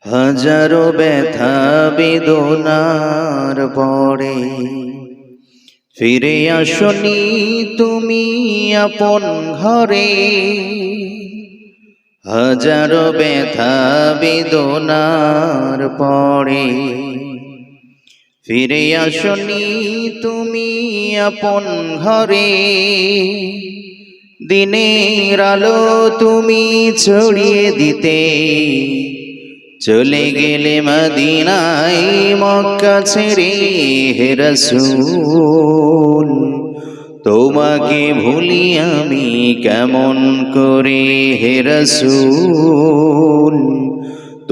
হাজারো ব্যথা বেদনার পরে ফিরে আসনি তুমি আপন ঘরে। হাজারো ব্যথা বেদনার পরে ফিরে আসনি তুমি আপন ঘরে। দিনের আলো তুমি ছড়িয়ে দিতে চলে গেলে মদিনায় মক্কা ছেড়ে। হে রাসূল তোমাকে ভুলি আমি কেমন করে। হে রাসূল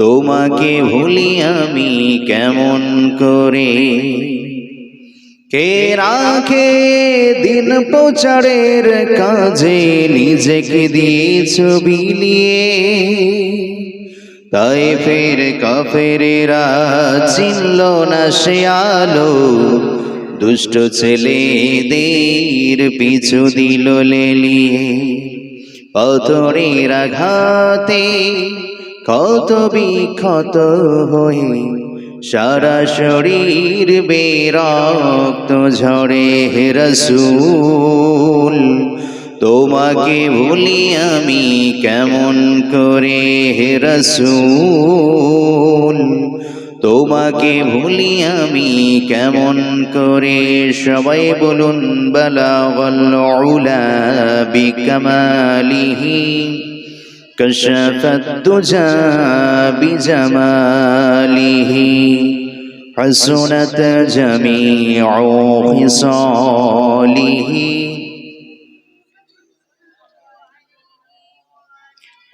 তোমাকে ভুলি আমি কেমন করে। কে রাখে দিন প্রচারের কাজে নিজেকে দিয়েছ বিলিয়ে। তায়েফের কাফেরেরা চিনল না সে আলো, দুষ্ট ছেলেদের পিছু দিল লেলিয়ে। পাথরের আঘাতে ক্ষত বিক্ষত হয়ে সারা শরীর বেরক্ত ঝরে। হে রাসূল তোমাকে ভুলি আমি কেমন করে। হে রাসূল তোমাকে ভুলি আমি কেমন করে। সবাই বলুন বালাগাল উলা বিকামালিহি কাশাফাত দুজা বিজামালিহি হাসুনাত জামিউ খিসালিহি।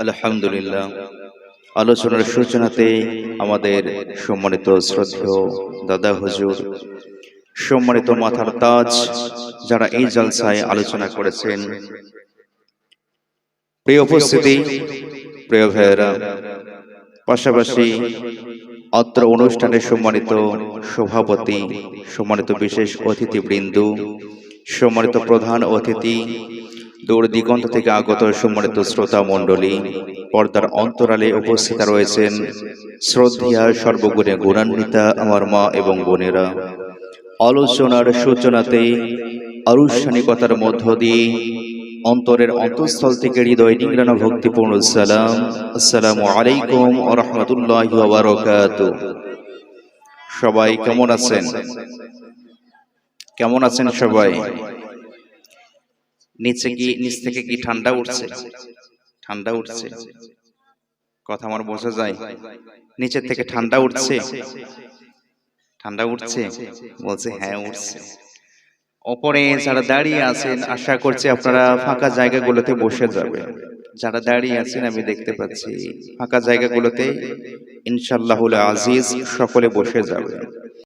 আলহামদুলিল্লাহ। আলোচনার সূচনাতে আমাদের সম্মানিত শ্রদ্ধেয় দাদা হুজুর, সম্মানিত মাথার তাজ যারা এই জলসায় আলোচনা করেছেন, প্রিয় উপস্থিতি, প্রিয় ভাইয়েরা, পাশাপাশি অত্র অনুষ্ঠানের সম্মানিত সভাপতি, সম্মানিত বিশেষ অতিথিবৃন্দ, সম্মানিত প্রধান অতিথি, দূর দিগন্ত থেকে আগত সম্মানিত শ্রোতা মণ্ডলী, পর্দার অন্তরালে উপস্থিত রয়েছেন শ্রদ্ধেয়া সর্বগুণে গুণান্বিতা আমার মা এবং বোনেরা। আলোচনার সূচনাতে আনুষ্ঠানিকতার মধ্য দিয়ে অন্তরের অন্তঃস্থল থেকে হৃদয় নিংড়ানো ভক্তিপূর্ণ সালাম, আসসালামু আলাইকুম ওয়া রাহমাতুল্লাহি ওয়া বারাকাতুহু। সবাই কেমন আছেন? কেমন আছেন সবাই? নিচ থেকে কি ঠান্ডা উঠছে? ঠান্ডা উঠছে? কথা আমার বোঝা যায়? নিচের থেকে ঠান্ডা উঠছে? ঠান্ডা উঠছে? বলছে হ্যাঁ উঠছে। ওপরে যারা দাঁড়িয়ে আছেন আশা করছি আপনারা ফাঁকা জায়গাগুলোতে বসে যাবেন। যারা দাঁড়িয়ে আছেন আমি দেখতে পাচ্ছি ফাঁকা জায়গাগুলোতে ইনশাআল্লাহুল আজিজ সকলে বসে যাবেন।